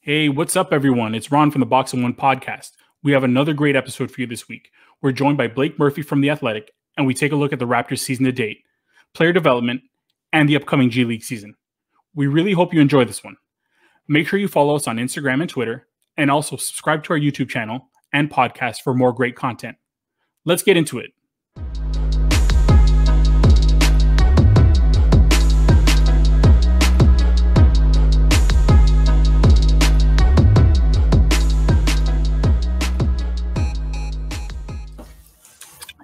Hey, what's up, everyone? It's Ron from the Box and One podcast. We have another great episode for you this week. We're joined by Blake Murphy from The Athletic, and we take a look at the Raptors season to date, player development, and the upcoming GLeague season. We really hope you enjoy this one. Make sure you follow us on Instagram and Twitter, and also subscribe to our YouTube channel and podcast for more great content. Let's get into it.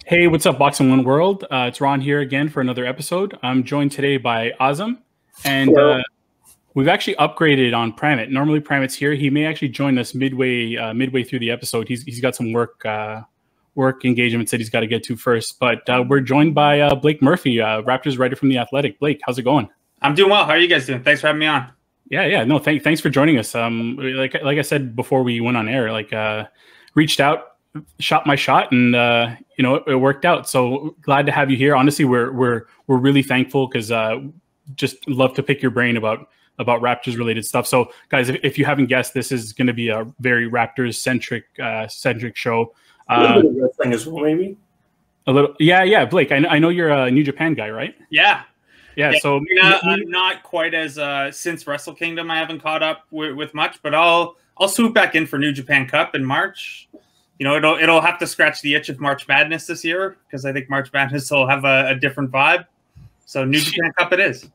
Hey, what's up, Box and One World? It's Ron here again for another episode. I'm joined today by Azam, and we've actually upgraded on Pramit. Normally, Pramit's here. He may actually join us midway through the episode. He's got some work engagements that he's got to get to first. But we're joined by Blake Murphy, Raptors writer from The Athletic. Blake, how's it going? I'm doing well. How are you guys doing? Thanks for having me on. Yeah. No, thanks for joining us. Like I said before we went on air, reached out, shot my shot, and it worked out. So glad to have you here. Honestly, we're really thankful because just love to pick your brain about Raptors related stuff. So guys, if you haven't guessed, this is going to be a very Raptors centric show. A little bit of wrestling as well, maybe. A little, yeah. Blake, I know you're a New Japan guy, right? Yeah. So I'm not quite as since Wrestle Kingdom. I haven't caught up with much, but I'll swoop back in for New Japan Cup in March. It'll have to scratch the itch of March Madness this year because I think March Madness will have a different vibe. So New Japan Cup it is.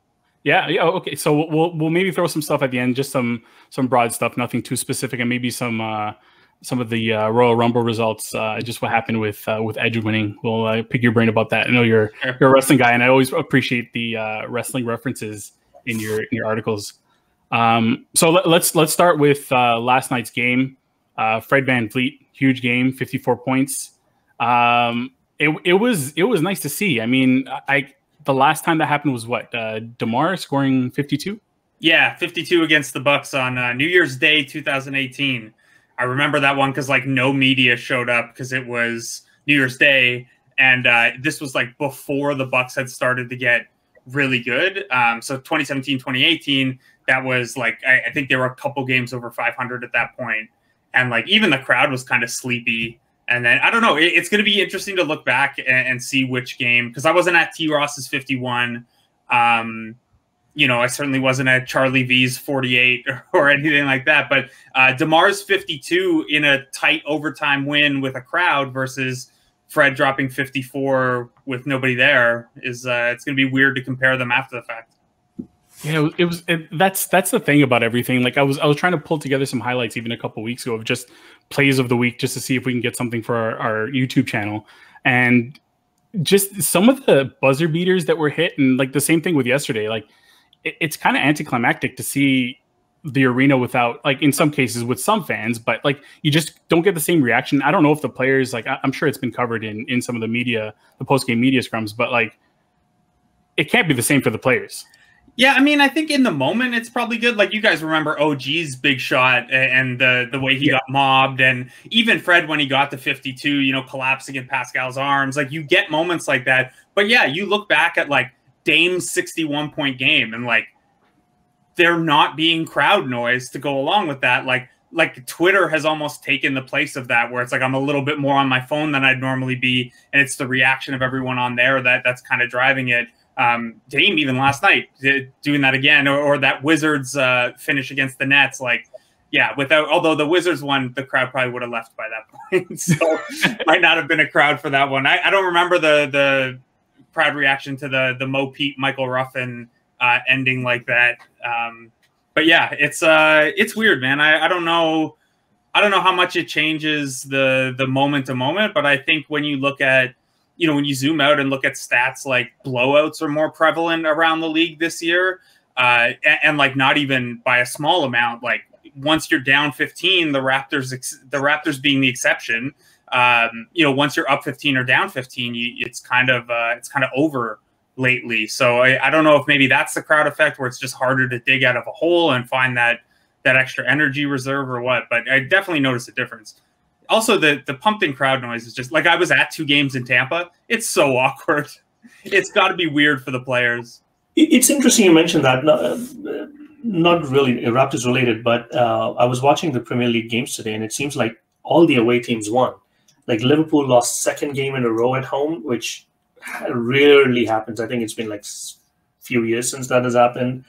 Yeah. Okay. So we'll maybe throw some stuff at the end, just some broad stuff, nothing too specific, and maybe some of the Royal Rumble results. Just what happened with Edge winning. We'll pick your brain about that. I know you're a wrestling guy, and I always appreciate the wrestling references in your articles. So let's start with last night's game. Fred VanVleet, huge game, 54 points. It was nice to see. I mean, the last time that happened was what? DeMar scoring 52? Yeah, 52 against the Bucks on New Year's Day 2018. I remember that one because no media showed up because it was New Year's Day, and this was before the Bucks had started to get really good. So 2017, 2018, that was I think there were a couple games over 500 at that point. And even the crowd was kind of sleepy. And then I don't know. It's going to be interesting to look back and see which game, because I wasn't at T. Ross's 51. I certainly wasn't at Charlie V's 48 or anything like that. But DeMar's 52 in a tight overtime win with a crowd versus Fred dropping 54 with nobody there is it's going to be weird to compare them after the fact. Yeah, that's the thing about everything. I was trying to pull together some highlights even a couple weeks ago of just plays of the week, just to see if we can get something for our YouTube channel, and just some of the buzzer beaters that were hit, and the same thing with yesterday. It's kind of anticlimactic to see the arena without, in some cases with some fans, but you just don't get the same reaction. I don't know if the players, I'm sure it's been covered in some of the media, the post-game media scrums, but it can't be the same for the players. Yeah, I mean, I think in the moment it's probably good. You guys remember OG's big shot and the way he got mobbed, and even Fred when he got to 52, collapsing in Pascal's arms. You get moments like that. But yeah, you look back at Dame's 61-point game, and there not being crowd noise to go along with that. Twitter has almost taken the place of that, where it's I'm a little bit more on my phone than I'd normally be, and it's the reaction of everyone on there that's kind of driving it. Dame even last night doing that again, or that Wizards finish against the Nets. Although the Wizards won, the crowd probably would have left by that point. So might not have been a crowd for that one. I don't remember the crowd reaction to the Mo Pete Michael Ruffin ending like that. But yeah, it's weird, man. I don't know how much it changes the moment to moment, but I think when you look at, when you zoom out and look at stats, blowouts are more prevalent around the league this year. And not even by a small amount. Once you're down 15, the Raptors being the exception, once you're up 15 or down 15, it's kind of over lately. So I don't know if maybe that's the crowd effect, where it's just harder to dig out of a hole and find that extra energy reserve or what, but I definitely noticed a difference. Also, the pumped in crowd noise is just I was at 2 games in Tampa. It's so awkward. It's got to be weird for the players. It's interesting you mentioned that. not really Raptors related, but I was watching the Premier League games today, and it seems like all the away teams won. Like Liverpool lost second game in a row at home, which rarely happens. I think it's been like few years since that has happened.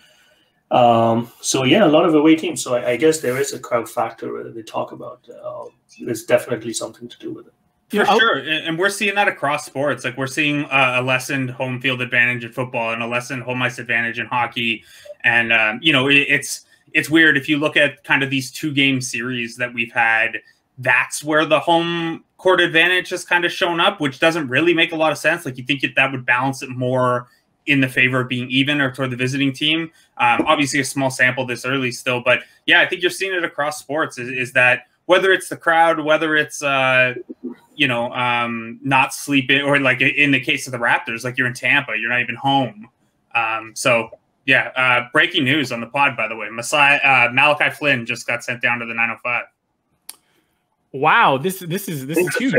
So yeah, a lot of away teams. So I guess there is a crowd factor that they talk about. There's definitely something to do with it. For sure. And we're seeing that across sports. Like we're seeing a lessened home field advantage in football and a lessened home ice advantage in hockey. And, it's weird. If you look at kind of these 2-game series that we've had, that's where the home court advantage has kind of shown up, which doesn't really make a lot of sense. Like you think that would balance it more in the favor of being even or toward the visiting team. Obviously a small sample this early still, but yeah, I think you're seeing it across sports is that whether it's the crowd, whether it's, not sleeping, or like in the case of the Raptors, like you're in Tampa, you're not even home. Breaking news on the pod, by the way, Malachi Flynn just got sent down to the 905. Wow, this is huge.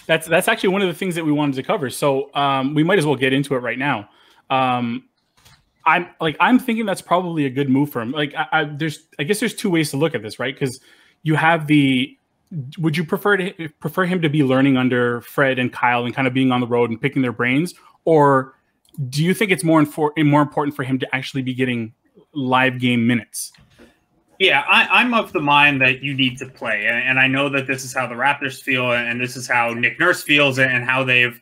That's actually one of the things that we wanted to cover. So we might as well get into it right now. I'm thinking that's probably a good move for him. Like I guess there's two ways to look at this, right? Because you have would you prefer him to be learning under Fred and Kyle and kind of being on the road and picking their brains, or do you think it's more important for him to actually be getting live game minutes? Yeah, I'm of the mind that you need to play. And I know that this is how the Raptors feel, and this is how Nick Nurse feels, and how they've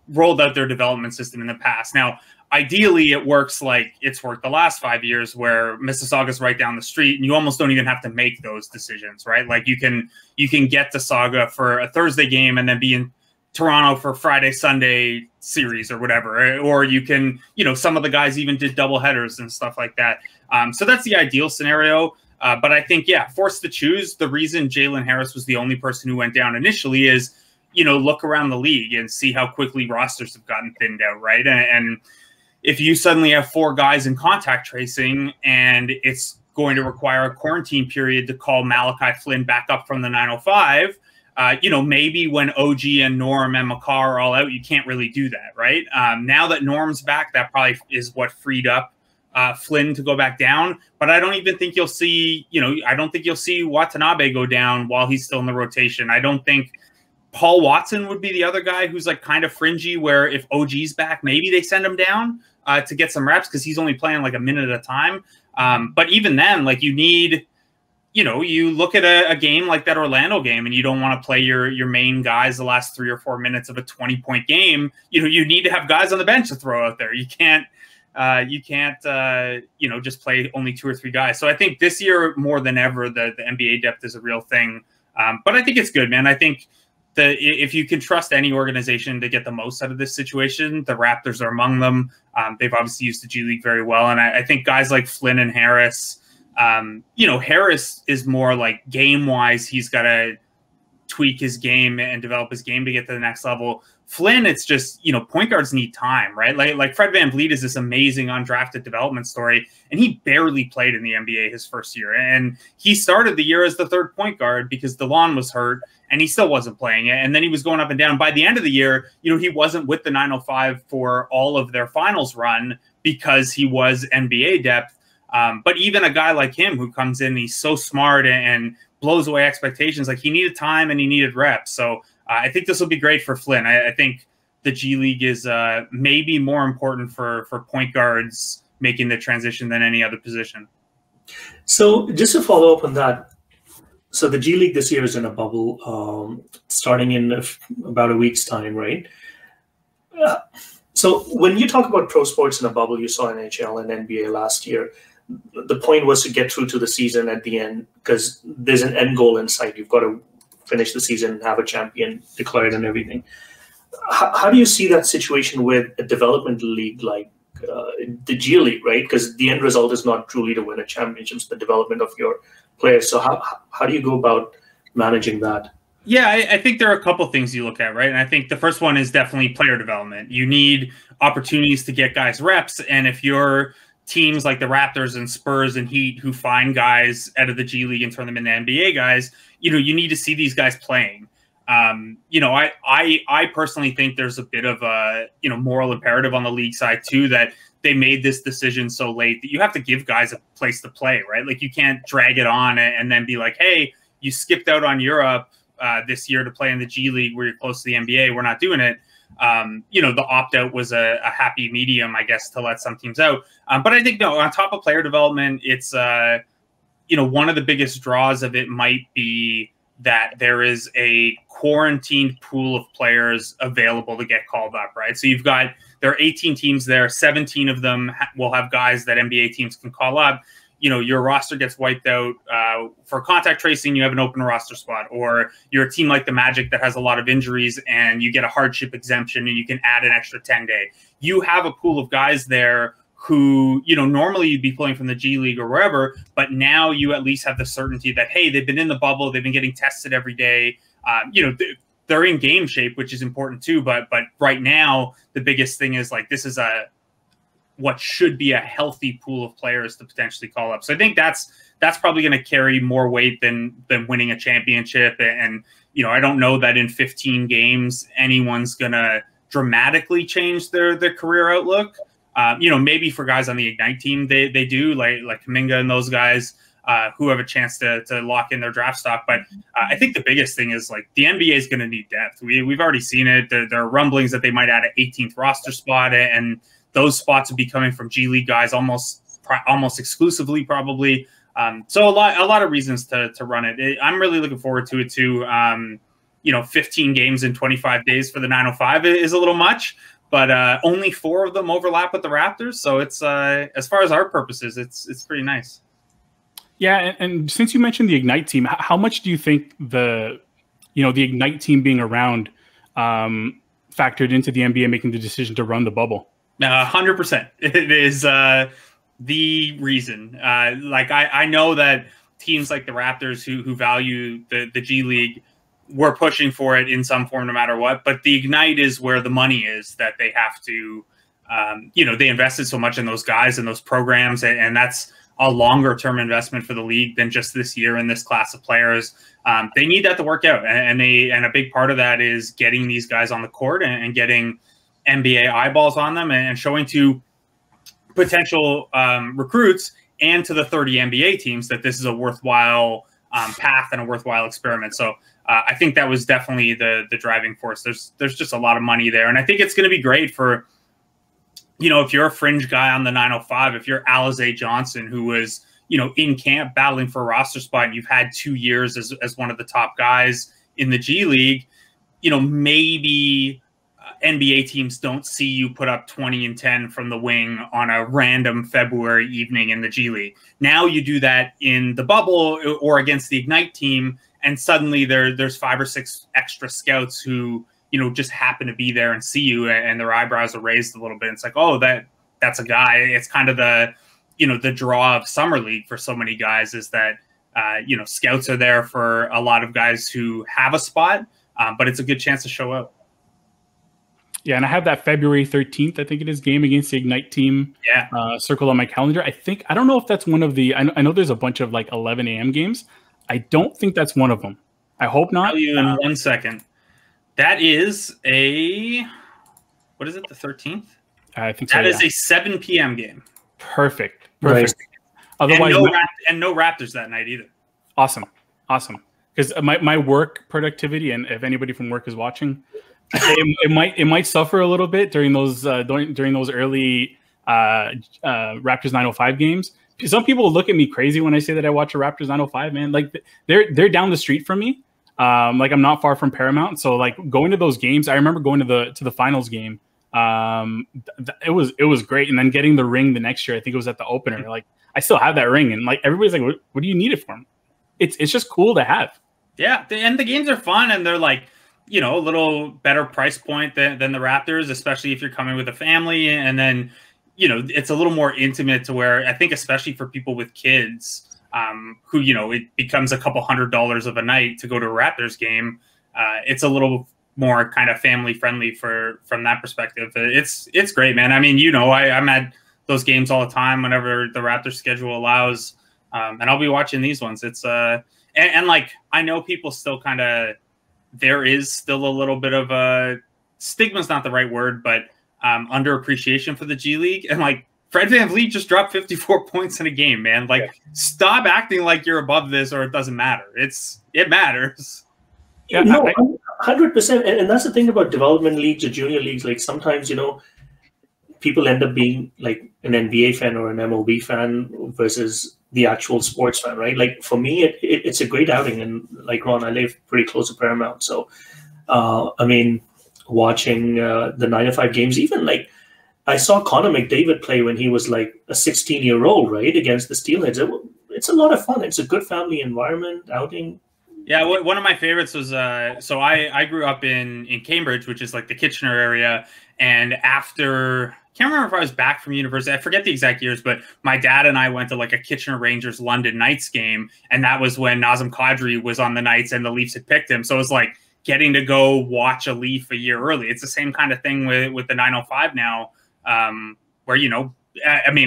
rolled out their development system in the past. Now, ideally, it works like it's worked the last 5 years, where Mississauga's right down the street, and you almost don't even have to make those decisions, right? Like you can get to Saga for a Thursday game and then be in Toronto for Friday, Sunday series or whatever. Or you can, some of the guys even did double headers and stuff like that. So that's the ideal scenario. But I think, forced to choose, the reason Jalen Harris was the only person who went down initially is, look around the league and see how quickly rosters have gotten thinned out, right? And if you suddenly have 4 guys in contact tracing and it's going to require a quarantine period to call Malachi Flynn back up from the 905, maybe when OG and Norm and McCaw are all out, you can't really do that, right? Now that Norm's back, that probably is what freed up Flynn to go back down. But I don't even think you'll see, I don't think you'll see Watanabe go down while he's still in the rotation. I don't think Paul Watson would be the other guy who's like kind of fringy, where if OG's back, maybe they send him down to get some reps because he's only playing like a minute at a time. But even then, like you need, you look at a game like that Orlando game and you don't want to play your main guys the last 3 or 4 minutes of a 20-point game. You need to have guys on the bench to throw out there. You can't just play only 2 or 3 guys. So I think this year more than ever, the NBA depth is a real thing. But I think it's good, man. I think if you can trust any organization to get the most out of this situation, the Raptors are among them. They've obviously used the G League very well. And I think guys like Flynn and Harris, Harris is more like game-wise, he's got to tweak his game and develop his game to get to the next level. Flynn, it's just, point guards need time, right? Like Fred VanVleet is this amazing undrafted development story, and he barely played in the NBA his first year. And he started the year as the 3rd point guard because DeLon was hurt, and he still wasn't playing it. And then he was going up and down. By the end of the year, he wasn't with the 905 for all of their finals run because he was NBA depth. But even a guy like him who comes in, he's so smart and blows away expectations. Like he needed time and he needed reps. So I think this will be great for Flynn. I think the G League is maybe more important for point guards making the transition than any other position. So just to follow up on that, so the G League this year is in a bubble, starting in about a week's time, right? So when you talk about pro sports in a bubble, you saw NHL and NBA last year. The point was to get through to the season at the end because there's an end goal in sight. You've got to finish the season, have a champion declared and everything. How do you see that situation with a development league like the G League, right? Because the end result is not truly to win a championship, it's the development of your players. So how do you go about managing that? Yeah, I think there are a couple things you look at, right? And I think the first one is definitely player development. You need opportunities to get guys reps. And if you're teams like the Raptors and Spurs and Heat who find guys out of the G League and turn them into NBA guys, you need to see these guys playing. I personally think there's a bit of a, moral imperative on the league side too, that they made this decision so late that you have to give guys a place to play, right? Like you can't drag it on and then be like, hey, you skipped out on Europe this year to play in the G League where you're close to the NBA. We're not doing it. The opt-out was a happy medium, I guess, to let some teams out. But I think, no, on top of player development, it's, one of the biggest draws of it might be that there is a quarantined pool of players available to get called up, right? So there are 18 teams there. 17 of them will have guys that NBA teams can call up. Your roster gets wiped out for contact tracing, you have an open roster spot, or you're a team like the Magic that has a lot of injuries and you get a hardship exemption and you can add an extra 10-day. You have a pool of guys there who, normally you'd be playing from the G League or wherever, but now you at least have the certainty that, hey, they've been in the bubble, they've been getting tested every day. They're in game shape, which is important too. But right now, the biggest thing is like, this is what should be a healthy pool of players to potentially call up. So I think that's probably going to carry more weight than winning a championship. And I don't know that in 15 games anyone's going to dramatically change their career outlook. Maybe for guys on the Ignite team, they do, like Kuminga and those guys who have a chance to lock in their draft stock. But I think the biggest thing is like the NBA is going to need depth. We've already seen it. There are rumblings that they might add an 18th roster spot, and those spots would be coming from G League guys almost exclusively, probably. So a lot of reasons to run it. I'm really looking forward to it too. 15 games in 25 days for the 905 is a little much. But only 4 of them overlap with the Raptors, so it's as far as our purposes, it's pretty nice. Yeah, and since you mentioned the Ignite team, how much do you think the Ignite team being around factored into the NBA making the decision to run the bubble? 100%. It is the reason. I know that teams like the Raptors who value the G League, we're pushing for it in some form no matter what, but the Ignite is where the money is that they have to, they invested so much in those guys and those programs, and that's a longer term investment for the league than just this year and this class of players. They need that to work out. And a big part of that is getting these guys on the court and getting NBA eyeballs on them and showing to potential recruits and to the 30 NBA teams that this is a worthwhile path and a worthwhile experiment. So I think that was definitely the driving force. There's just a lot of money there. And I think it's going to be great for, if you're a fringe guy on the 905, if you're Alize Johnson, who was, in camp battling for a roster spot, and you've had 2 years as one of the top guys in the G League, maybe NBA teams don't see you put up 20 and 10 from the wing on a random February evening in the G League. Now you do that in the bubble or against the Ignite team, and suddenly there's 5 or 6 extra scouts who, just happen to be there and see you, and their eyebrows are raised a little bit. It's like, oh, that's a guy. It's kind of the draw of Summer League for so many guys is that, scouts are there for a lot of guys who have a spot, but it's a good chance to show up. Yeah, and I have that February 13th, I think it is, game against the Ignite team circled on my calendar. I don't know if that's one of the, I know there's a bunch of like 11 a.m. games. I don't think that's one of them. I hope not. I'll tell you in 1 second. That is what is it, the 13th? I think so, that is a 7 p.m. game. Perfect. Right. Otherwise, and no Raptors that night either. Awesome. Because my work productivity, and if anybody from work is watching, it might suffer a little bit during those early Raptors 905 games. Some people look at me crazy when I say that I watch a Raptors 905, man. Like they're down the street from me. Like I'm not far from Paramount, so like going to those games, I remember going to the finals game. It was great, and then getting the ring the next year. I think it was at the opener. Like I still have that ring, and like everybody's like, "What do you need it for?" It's just cool to have. Yeah, and the games are fun, and they're like, a little better price point than the Raptors, especially if you're coming with a family, and then it's a little more intimate to where I think, especially for people with kids, who it becomes a couple $100 of a night to go to a Raptors game. It's a little more kind of family friendly from that perspective. It's great, man. I mean, I'm at those games all the time whenever the Raptors schedule allows, and I'll be watching these ones. It's and like I know people still kind of, there is still a little bit of a stigma's not the right word, but underappreciation for the G League, and like Fred VanVleet just dropped 54 points in a game, man. Like, stop acting like you're above this or it doesn't matter. It matters. Yeah, no, 100%. And that's the thing about development leagues or junior leagues. Like, sometimes, people end up being like an NBA fan or an MLB fan versus the actual sports fan, right? Like, for me, it's a great outing. And like Ron, I live pretty close to Paramount. So, watching the 9 to 5 games, even like I saw Connor McDavid play when he was like a 16-year-old, right, against the Steelheads. It's a lot of fun. It's a good family environment outing. Yeah, one of my favorites was so I grew up in Cambridge, which is like the Kitchener area, and after I can't remember if I was back from university. I forget the exact years, but my dad and I went to like a Kitchener Rangers London Knights game, and that was when Nazem Kadri was on the Knights and the Leafs had picked him. So it was like getting to go watch a Leaf a year early. It's the same kind of thing with the 905 now, where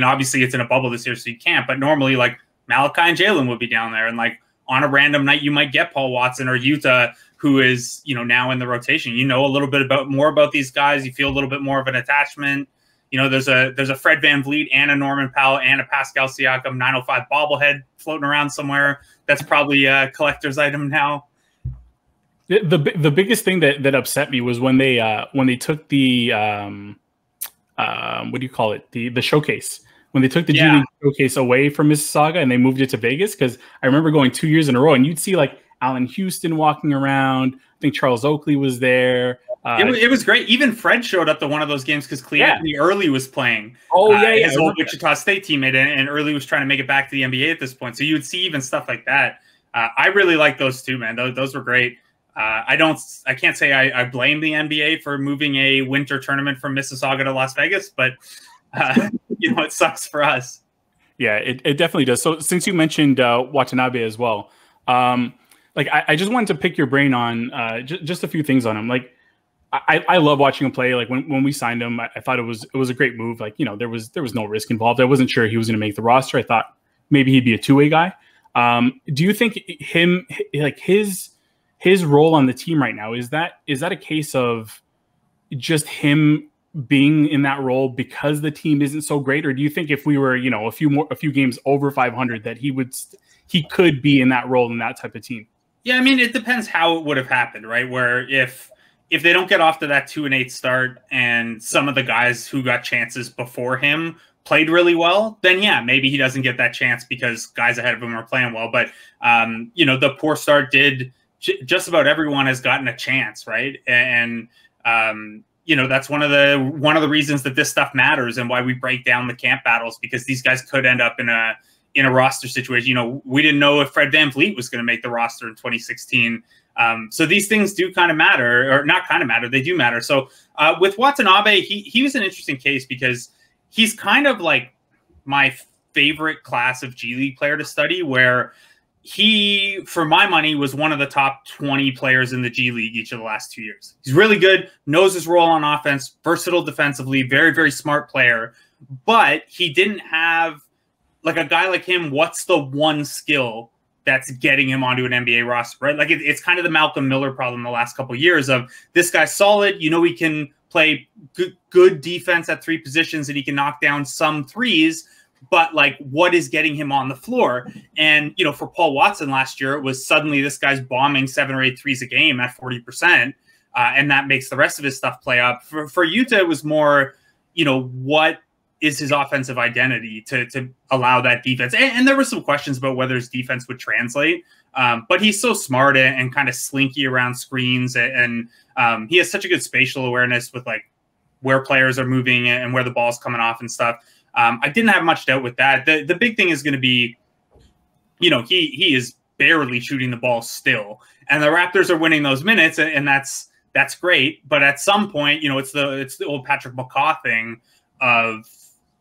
obviously it's in a bubble this year, so you can't. But normally, like Malachi and Jalen would be down there, and like on a random night, you might get Paul Watson or Yuta, who is now in the rotation. You know a little bit more about these guys. You feel a little bit more of an attachment. There's a Fred VanVleet and a Norman Powell and a Pascal Siakam 905 bobblehead floating around somewhere. That's probably a collector's item now. The biggest thing that upset me was when they took the what do you call it, the showcase, when they took the G League showcase away from Mississauga and they moved it to Vegas. Because I remember going 2 years in a row and you'd see like Allen Houston walking around. I think Charles Oakley was there. It was great. Even Fred showed up to one of those games because Anthony Early was playing. His old Wichita State teammate, and Early was trying to make it back to the NBA at this point. So you would see even stuff like that. I really like those too, man. Those were great. I can't say I blame the NBA for moving a winter tournament from Mississauga to Las Vegas, but it sucks for us. Yeah, it definitely does. So since you mentioned Watanabe as well, I just wanted to pick your brain on just a few things on him. Like, I love watching him play. Like when we signed him, I thought it was a great move. Like, there was no risk involved. I wasn't sure he was going to make the roster. I thought maybe he'd be a two-way guy. Do you think his role on the team right now, is that a case of just him being in that role because the team isn't so great, or do you think if we were a few games over 500 that he could be in that role in that type of team? Yeah, I mean, it depends how it would have happened, right? Where if they don't get off to that 2-8 start and some of the guys who got chances before him played really well, then yeah, maybe he doesn't get that chance because guys ahead of him are playing well. But the poor start did. Just about everyone has gotten a chance, right? And that's one of the reasons that this stuff matters and why we break down the camp battles, because these guys could end up in a roster situation. We didn't know if Fred VanVleet was going to make the roster in 2016. So these things do kind of matter, or not kind of matter. They do matter. So with Watanabe, he was an interesting case because he's kind of like my favorite class of G League player to study, where he, for my money, was one of the top 20 players in the G League each of the last 2 years. He's really good, knows his role on offense, versatile defensively, very, very smart player. But he didn't have, like a guy like him, what's the one skill that's getting him onto an NBA roster, right? Like it's kind of the Malcolm Miller problem the last couple of years of this guy's solid. He can play good defense at three positions and he can knock down some threes. But like, what is getting him on the floor? And, for Paul Watson last year, it was suddenly this guy's bombing 7 or 8 threes a game at 40%. And that makes the rest of his stuff play up. For Yuta, it was more, what is his offensive identity to allow that defense? And there were some questions about whether his defense would translate. But he's so smart and kind of slinky around screens. And he has such a good spatial awareness with like where players are moving and where the ball's coming off and stuff. I didn't have much doubt with that. The big thing is going to be, he is barely shooting the ball still, and the Raptors are winning those minutes, and that's great. But at some point, it's the old Patrick McCaw thing of,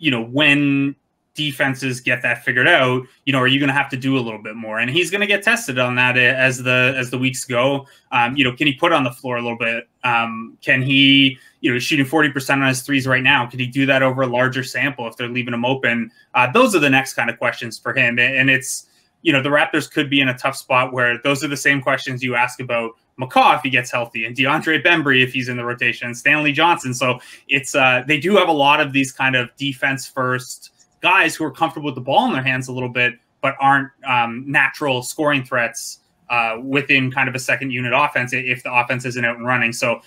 when defenses get that figured out, are you going to have to do a little bit more? And he's going to get tested on that as the weeks go. Can he put on the floor a little bit? Can he, he's shooting 40% on his threes right now. Can he do that over a larger sample if they're leaving him open? Those are the next kind of questions for him. And it's, you know, the Raptors could be in a tough spot where those are the same questions you ask about McCaw if he gets healthy, and DeAndre Bembry if he's in the rotation, and Stanley Johnson. So it's they do have a lot of these kind of defense first guys who are comfortable with the ball in their hands a little bit, but aren't natural scoring threats within kind of a second unit offense if the offense isn't out and running. So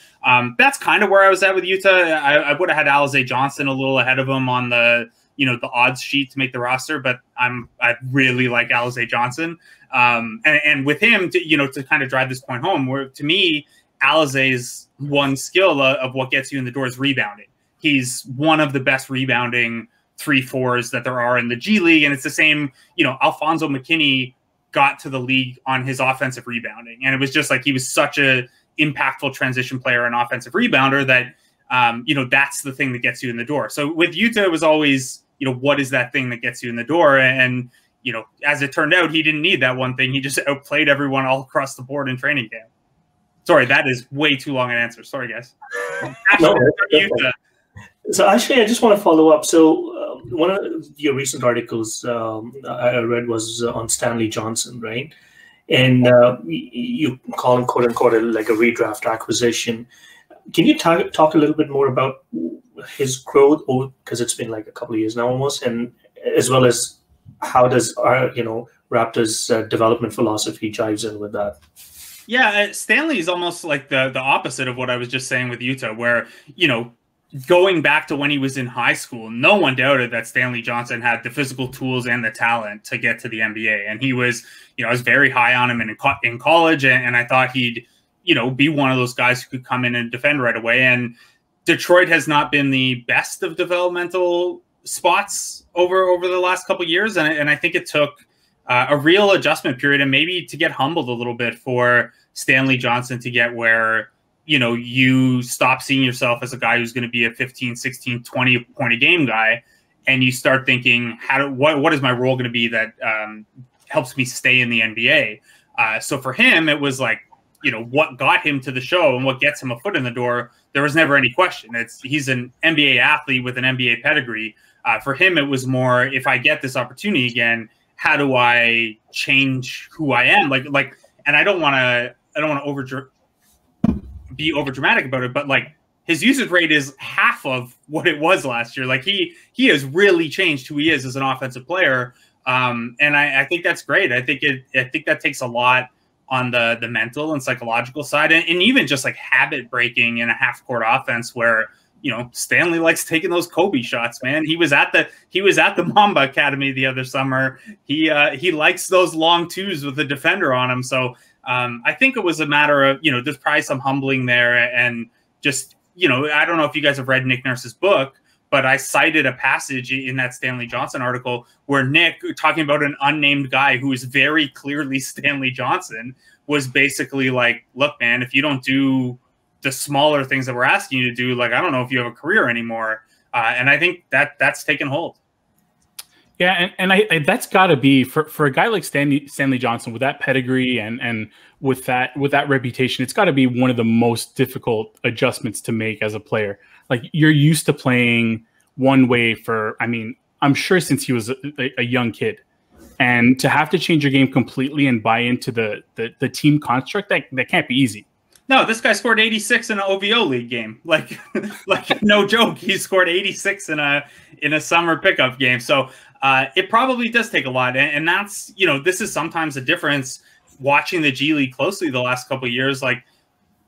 that's kind of where I was at with Yuta. I would have had Alize Johnson a little ahead of him on the, you know, the odds sheet to make the roster, but I really like Alize Johnson. And with him, to kind of drive this point home, where to me, Alize's one skill of what gets you in the door is rebounding. He's one of the best rebounding 3-4s that there are in the G League. And it's the same, you know, Alfonso McKinney got to the league on his offensive rebounding. And it was just like, he was such a impactful transition player and offensive rebounder that, you know, that's the thing that gets you in the door. So with Yuta, it was always, you know, what is that thing that gets you in the door? And, you know, as it turned out, he didn't need that one thing. He just outplayed everyone all across the board in training camp. Sorry, that is way too long an answer. Sorry, guys. No, so actually, I just want to follow up. So one of your recent articles I read was on Stanley Johnson, right? And you call him, quote unquote, like a redraft acquisition. Can you talk a little bit more about his growth, because it's been like a couple of years now almost, and as well as how does our, you know, Raptors development philosophy jives in with that? Yeah, Stanley is almost like the opposite of what I was just saying with Yuta, where, you know, going back to when he was in high school, no one doubted that Stanley Johnson had the physical tools and the talent to get to the NBA. And he was, you know, I was very high on him in college, and I thought he'd, you know, be one of those guys who could come in and defend right away. And Detroit has not been the best of developmental spots over the last couple of years. And I think it took a real adjustment period and maybe to get humbled a little bit for Stanley Johnson to get where, you know, you stop seeing yourself as a guy who's going to be a 15, 16, 20 point a game guy. And you start thinking, what is my role going to be that helps me stay in the NBA? So for him, it was like, you know, what got him to the show and what gets him a foot in the door, there was never any question. He's an NBA athlete with an NBA pedigree. For him, it was more, if I get this opportunity again, how do I change who I am? Like, and I don't want to be over dramatic about it, but like his usage rate is half of what it was last year. Like he has really changed who he is as an offensive player. And I think that's great. I think that takes a lot on the mental and psychological side, and even just like habit breaking in a half court offense where, you know, Stanley likes taking those Kobe shots, man. He was at the Mamba Academy the other summer. He likes those long twos with the defender on him. So I think it was a matter of, you know, there's probably some humbling there, and just, you know, I don't know if you guys have read Nick Nurse's book, but I cited a passage in that Stanley Johnson article where Nick, talking about an unnamed guy who is very clearly Stanley Johnson, was basically like, look, man, if you don't do the smaller things that we're asking you to do, like, I don't know if you have a career anymore. And I think that's taken hold. Yeah, and I that's got to be for a guy like Stanley Johnson with that pedigree and with that reputation, it's got to be one of the most difficult adjustments to make as a player. Like, you're used to playing one way for, I mean, I'm sure since he was a young kid, and to have to change your game completely and buy into the team construct, that can't be easy. No, this guy scored 86 in an OVO league game. Like no joke, he scored 86 in a summer pickup game. So it probably does take a lot, and that's, you know, this is sometimes a difference watching the G League closely the last couple of years. Like,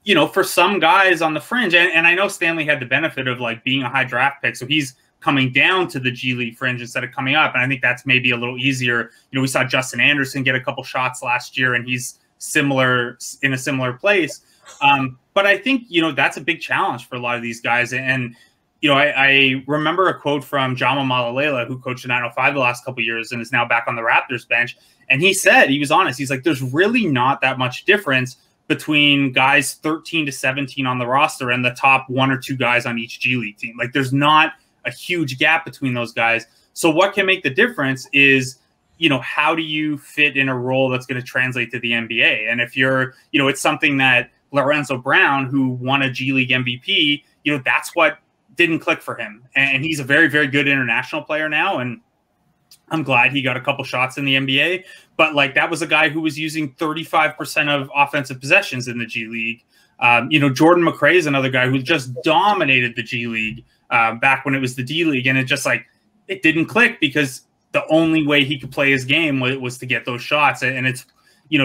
you know, for some guys on the fringe, and I know Stanley had the benefit of like being a high draft pick, so he's coming down to the G League fringe instead of coming up, and I think that's maybe a little easier. You know, we saw Justin Anderson get a couple shots last year, and he's in a similar place. But I think, you know, that's a big challenge for a lot of these guys. And you know, I remember a quote from Jama Malalela, who coached the 905 the last couple of years and is now back on the Raptors bench. And he said, he was honest, he's like, there's really not that much difference between guys 13 to 17 on the roster and the top one or two guys on each G League team. Like, there's not a huge gap between those guys. So what can make the difference is, you know, how do you fit in a role that's going to translate to the NBA? And if you're, you know, it's something that Lorenzo Brown, who won a G League MVP, you know, that's what didn't click for him. And he's a very, very good international player now. And I'm glad he got a couple shots in the NBA, but like that was a guy who was using 35% of offensive possessions in the G League. Jordan McRae is another guy who just dominated the G League back when it was the D League, and it just like it didn't click because the only way he could play his game was to get those shots. And it's,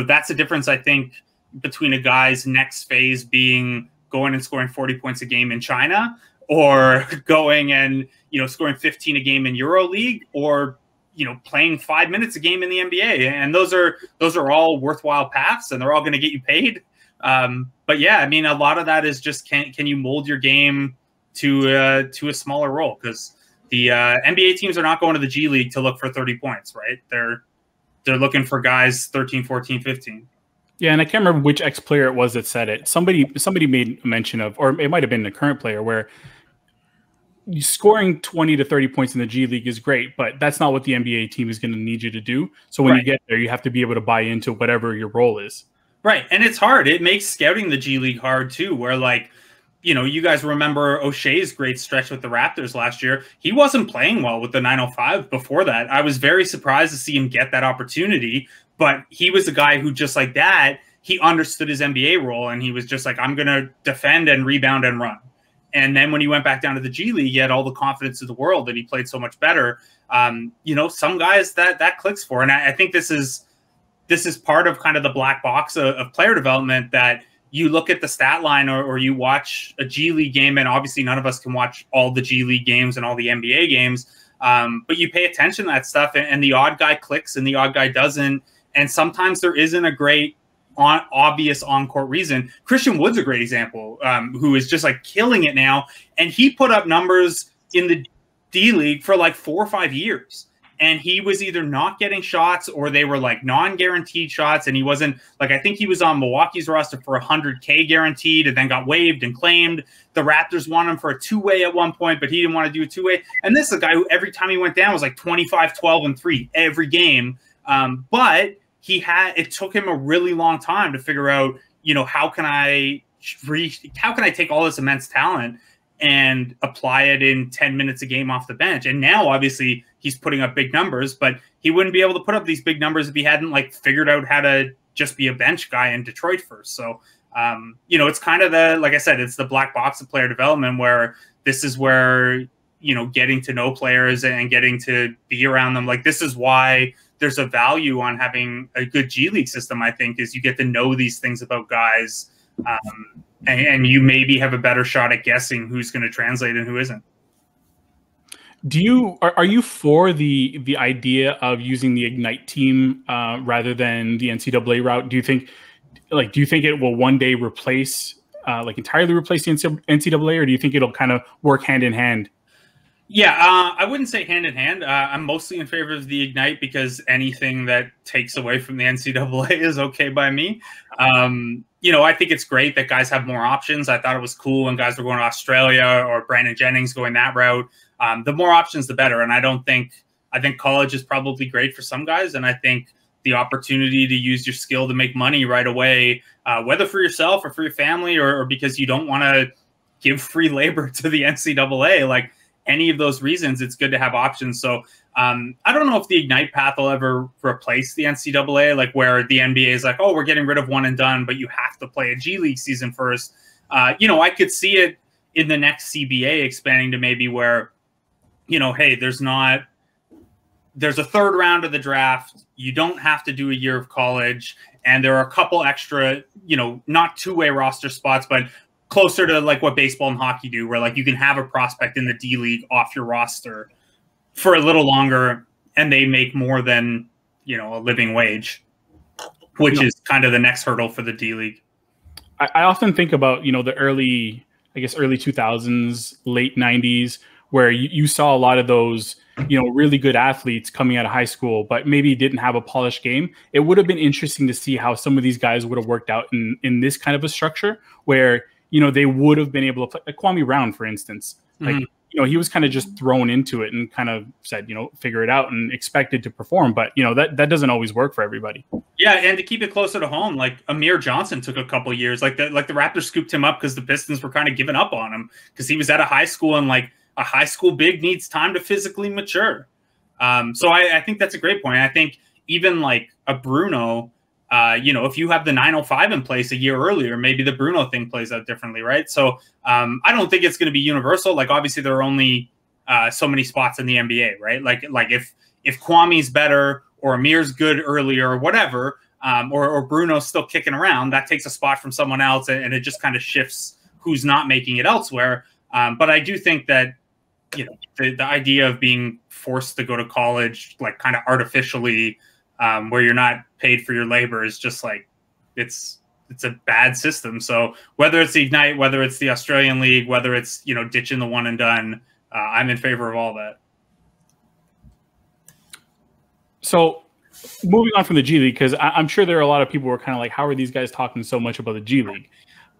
that's the difference, I think, between a guy's next phase being going and scoring 40 points a game in China, or going and, scoring 15 a game in EuroLeague, or, playing 5 minutes a game in the NBA. And those are all worthwhile paths, and they're all going to get you paid. But yeah, I mean, a lot of that is just, can you mold your game to a smaller role? Because the NBA teams are not going to the G League to look for 30 points, right? They're looking for guys 13, 14, 15. Yeah, and I can't remember which ex-player it was that said it. Somebody made a mention of, or it might have been a current player, where scoring 20 to 30 points in the G League is great, but that's not what the NBA team is going to need you to do. So when you get there, you have to be able to buy into whatever your role is. Right, and it's hard. It makes scouting the G League hard too, where like, you guys remember O'Shea's great stretch with the Raptors last year. He wasn't playing well with the 905 before that. I was very surprised to see him get that opportunity, but he was a guy who just like that, he understood his NBA role, and he was just like, I'm going to defend and rebound and run. And then when he went back down to the G League, he had all the confidence in the world, and he played so much better. Some guys that clicks for. And I think this is part of kind of the black box of player development, that you look at the stat line or you watch a G League game, and obviously none of us can watch all the G League games and all the NBA games, but you pay attention to that stuff, and the odd guy clicks and the odd guy doesn't. And sometimes there isn't a great obvious on-court reason. Christian Wood's a great example, who is just like killing it now. And he put up numbers in the D League for like 4 or 5 years. And he was either not getting shots, or they were like non-guaranteed shots. And he wasn't like, I think he was on Milwaukee's roster for $100K guaranteed, and then got waived and claimed. The Raptors wanted him for a two-way at one point, but he didn't want to do a two-way. And this is a guy who every time he went down was like 25, 12, and 3 every game. But it took him a really long time to figure out, how can I take all this immense talent and apply it in 10 minutes a game off the bench. And now obviously he's putting up big numbers, but he wouldn't be able to put up these big numbers if he hadn't like figured out how to just be a bench guy in Detroit first. So, it's kind of like I said, it's the black box of player development, where this is where, getting to know players and getting to be around them. Like, this is why there's a value on having a good G League system, I think, is you get to know these things about guys. And you maybe have a better shot at guessing who's going to translate and who isn't. Are you for the idea of using the Ignite team rather than the NCAA route? Do you think it will one day entirely replace the NCAA, or do you think it'll kind of work hand in hand? Yeah, I wouldn't say hand in hand. I'm mostly in favor of the Ignite, because anything that takes away from the NCAA is okay by me. I think it's great that guys have more options. I thought it was cool when guys were going to Australia, or Brandon Jennings going that route. The more options, the better. And I think college is probably great for some guys. And I think the opportunity to use your skill to make money right away, whether for yourself or for your family, or because you don't want to give free labor to the NCAA, like any of those reasons, it's good to have options. So I don't know if the Ignite path will ever replace the NCAA, like where the NBA is like, oh, we're getting rid of one and done, but you have to play a G League season first. I could see it in the next CBA expanding to maybe where, hey, there's a third round of the draft. You don't have to do a year of college. And there are a couple extra, not two-way roster spots, but closer to like what baseball and hockey do, where like you can have a prospect in the D League off your roster for a little longer, and they make more than, a living wage, which is kind of the next hurdle for the D League. I often think about, the early 2000s, late 90s, where you saw a lot of those, really good athletes coming out of high school, but maybe didn't have a polished game. It would have been interesting to see how some of these guys would have worked out in this kind of a structure where, they would have been able to play, like Kwame Brown, for instance. Like, he was kind of just thrown into it and kind of said, figure it out, and expected to perform. But, that doesn't always work for everybody. Yeah, and to keep it closer to home, like Amir Johnson took a couple of years. Like the Raptors scooped him up because the Pistons were kind of giving up on him because he was at a high school, and like a high school big needs time to physically mature. So I think that's a great point. I think even like a Bruno, if you have the 905 in place a year earlier, maybe the Bruno thing plays out differently, right? So I don't think it's going to be universal. Like obviously there are only so many spots in the NBA, right? Like if Kwame's better or Amir's good earlier or whatever, or Bruno's still kicking around, that takes a spot from someone else, and it just kind of shifts who's not making it elsewhere. But I do think that the idea of being forced to go to college, like kind of artificially, where you're not paid for your labor, is just like it's a bad system. So whether it's the Ignite, whether it's the Australian League, whether it's ditching the one and done, I'm in favor of all that. So moving on from the G League, because I'm sure there are a lot of people who are kind of like, how are these guys talking so much about the G League?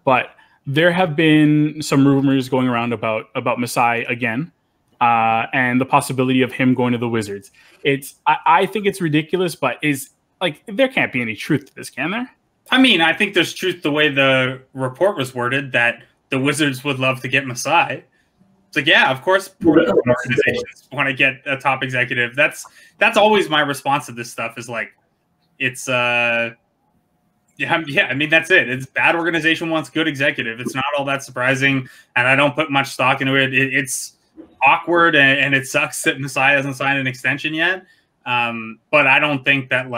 But there have been some rumors going around about Masai again, and the possibility of him going to the Wizards. I think it's ridiculous, but there can't be any truth to this, can there? I mean, I think there's truth the way the report was worded, that the Wizards would love to get Masai. It's like, yeah, of course, organizations want to get a top executive. That's always my response to this stuff. Is like, it's I mean, that's it. It's bad organization wants good executive. It's not all that surprising, and I don't put much stock into it. It's awkward, and it sucks that Masai hasn't signed an extension yet. But I don't think that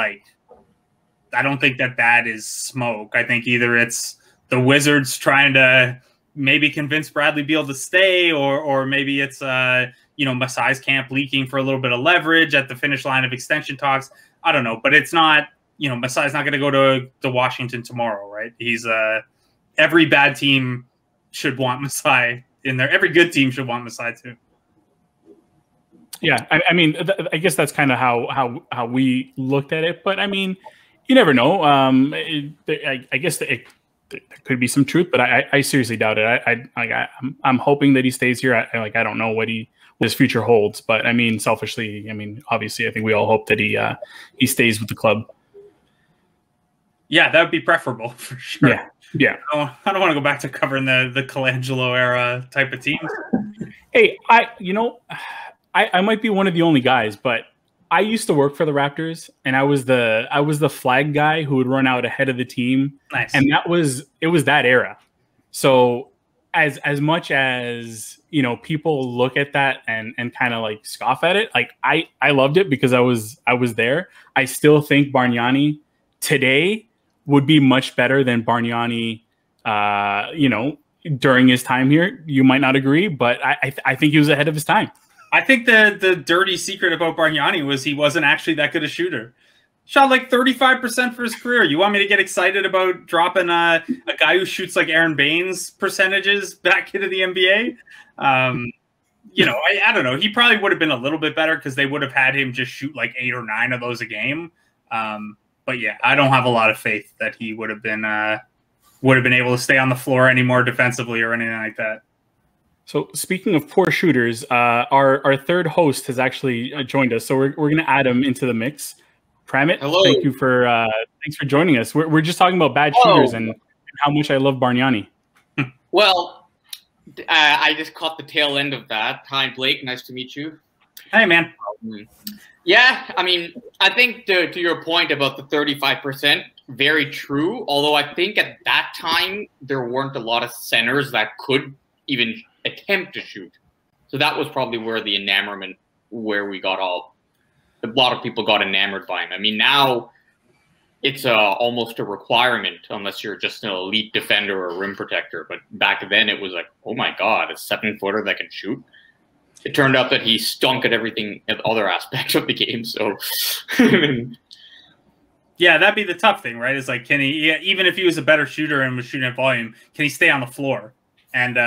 that is smoke. I think either it's the Wizards trying to maybe convince Bradley Beal to stay, or maybe it's Masai's camp leaking for a little bit of leverage at the finish line of extension talks. I don't know, but it's not. Masai's not going to go to Washington tomorrow, right? He's every bad team should want Masai in there. Every good team should want Masai too. Yeah, I mean, I guess that's kind of how we looked at it, but I mean, you never know. I guess there could be some truth, but I seriously doubt it. I'm hoping that he stays here. I don't know what his future holds, but I mean, selfishly, obviously, I think we all hope that he stays with the club. Yeah, that would be preferable for sure. Yeah. I don't want to go back to covering the Colangelo era type of team. Hey, I might be one of the only guys, but I used to work for the Raptors, and I was the flag guy who would run out ahead of the team. Nice. And it was that era. So as much as people look at that and kind of like scoff at it, like I loved it because I was there. I still think Bargnani today would be much better than Bargnani during his time here. You might not agree, but I think he was ahead of his time. I think the dirty secret about Bargnani was he wasn't actually that good a shooter. Shot like 35% for his career. You want me to get excited about dropping a guy who shoots like Aaron Baines percentages back into the NBA? I don't know. He probably would have been a little bit better because they would have had him just shoot like 8 or 9 of those a game. But yeah, I don't have a lot of faith that he would have been able to stay on the floor anymore defensively or anything like that. So speaking of poor shooters, our third host has actually joined us. So we're going to add him into the mix. Pramit, hello. Thanks for joining us. We're just talking about bad shooters and how much I love Bargnani. Well, I just caught the tail end of that. Hi, Blake. Nice to meet you. Hey, man. Yeah, I mean, I think to your point about the 35%, very true. Although I think at that time, there weren't a lot of centers that could even attempt to shoot. So that was probably where the enamorment, where we got a lot of people got enamored by him. I mean, now it's almost a requirement unless you're just an elite defender or rim protector. But back then it was like, oh my God, a 7-footer that can shoot. It turned out that he stunk at everything, at other aspects of the game. So, yeah, that'd be the tough thing, right? It's like, can he, even if he was a better shooter and was shooting at volume, can he stay on the floor? And,